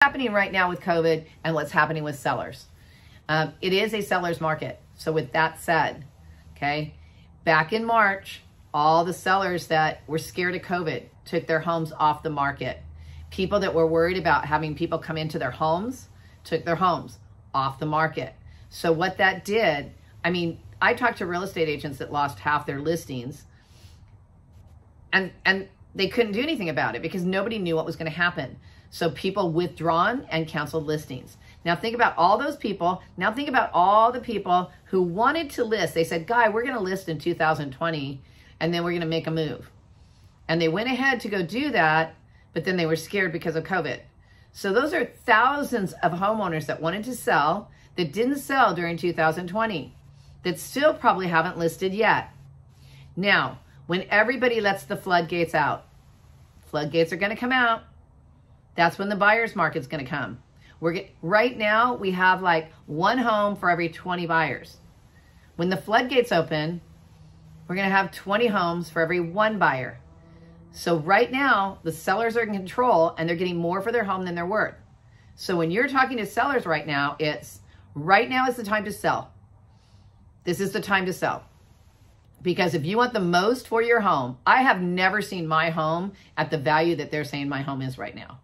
Happening right now with COVID and what's happening with sellers. It is a seller's market. So with that said, okay, back in March, all the sellers that were scared of COVID took their homes off the market. People that were worried about having people come into their homes took their homes off the market. So what that did, I mean, I talked to real estate agents that lost half their listings and they couldn't do anything about it because nobody knew what was going to happen. So people withdrawn and canceled listings. Now think about all those people. Now think about all the people who wanted to list. They said, Guy, we're going to list in 2020 and then we're going to make a move. And they went ahead to go do that, but then they were scared because of COVID. So those are thousands of homeowners that wanted to sell that didn't sell during 2020 that still probably haven't listed yet. Now, when everybody lets the floodgates out, floodgates are going to come out. That's when the buyer's market's going to come. Right now, we have like one home for every 20 buyers. When the floodgates open, we're going to have 20 homes for every one buyer. So right now, the sellers are in control and they're getting more for their home than they're worth. So when you're talking to sellers right now, right now is the time to sell. This is the time to sell. Because if you want the most for your home, I have never seen my home at the value that they're saying my home is right now.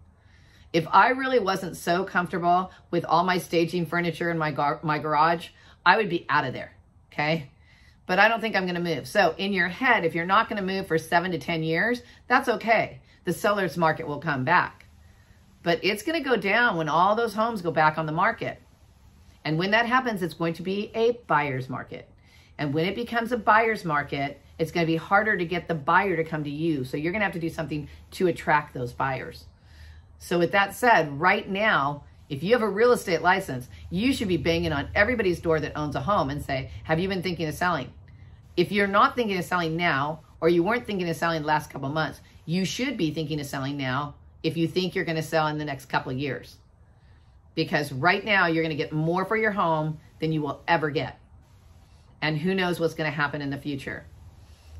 If I really wasn't so comfortable with all my staging furniture in my garage, I would be out of there, okay? But I don't think I'm going to move. So in your head, if you're not going to move for 7 to 10 years, that's okay. The seller's market will come back. But it's going to go down when all those homes go back on the market. And when that happens, it's going to be a buyer's market. And when it becomes a buyer's market, it's going to be harder to get the buyer to come to you. So you're going to have to do something to attract those buyers. So with that said, right now, if you have a real estate license, you should be banging on everybody's door that owns a home and say, have you been thinking of selling? If you're not thinking of selling now, or you weren't thinking of selling the last couple of months, you should be thinking of selling now if you think you're going to sell in the next couple of years. Because right now, you're going to get more for your home than you will ever get. And who knows what's going to happen in the future.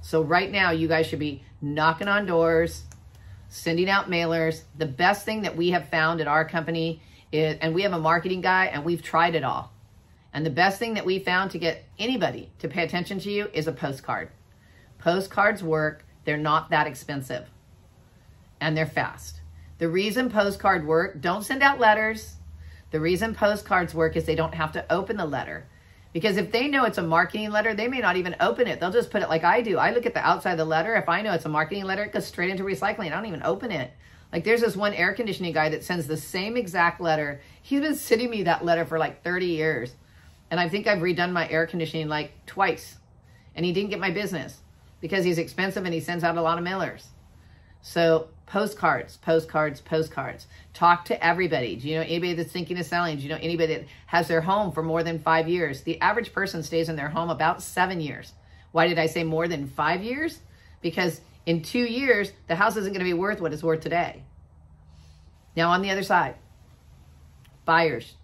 So right now, you guys should be knocking on doors, sending out mailers. The best thing that we have found at our company is, and we have a marketing guy and we've tried it all. And the best thing that we found to get anybody to pay attention to you is a postcard. Postcards work. They're not that expensive and they're fast. The reason postcard work, don't send out letters. The reason postcards work is they don't have to open the letter. Because if they know it's a marketing letter, they may not even open it. They'll just put it like I do. I look at the outside of the letter. If I know it's a marketing letter, it goes straight into recycling. I don't even open it. Like there's this one air conditioning guy that sends the same exact letter. He's been sending me that letter for like 30 years. And I think I've redone my air conditioning like twice. And he didn't get my business because he's expensive and he sends out a lot of mailers. So postcards, postcards, postcards. Talk to everybody. Do you know anybody that's thinking of selling? Do you know anybody that has their home for more than 5 years? The average person stays in their home about 7 years. Why did I say more than 5 years? Because in 2 years, the house isn't going to be worth what it's worth today. Now on the other side, buyers.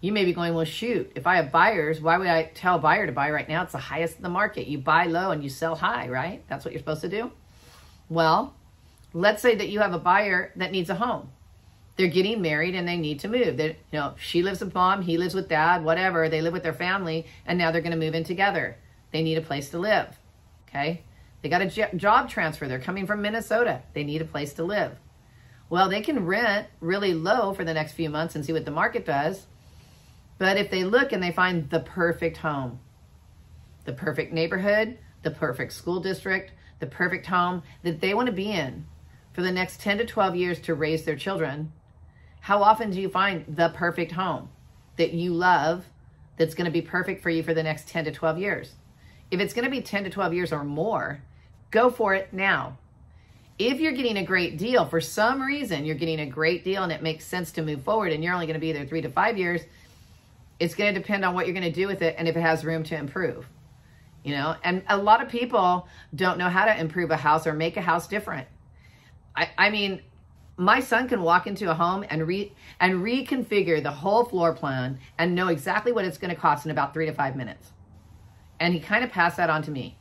You may be going, well, shoot, if I have buyers, why would I tell a buyer to buy right now? It's the highest in the market. You buy low and you sell high, right? That's what you're supposed to do. Well, let's say that you have a buyer that needs a home. They're getting married and they need to move. She lives with mom, he lives with dad, whatever. They live with their family and now they're going to move in together. They need a place to live, okay? They got a job transfer. They're coming from Minnesota. They need a place to live. Well, they can rent really low for the next few months and see what the market does. But if they look and they find the perfect home, the perfect neighborhood, the perfect school district, the perfect home that they want to be in for the next 10 to 12 years to raise their children, how often do you find the perfect home that you love that's going to be perfect for you for the next 10 to 12 years? If it's going to be 10 to 12 years or more, go for it now. If you're getting a great deal, for some reason you're getting a great deal and it makes sense to move forward and you're only going to be there 3 to 5 years, it's going to depend on what you're going to do with it and if it has room to improve. And a lot of people don't know how to improve a house or make a house different. I mean, my son can walk into a home and reconfigure the whole floor plan and know exactly what it's going to cost in about 3 to 5 minutes. And he kind of passed that on to me.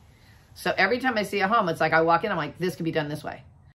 So every time I see a home, it's like I walk in, I'm like, this could be done this way.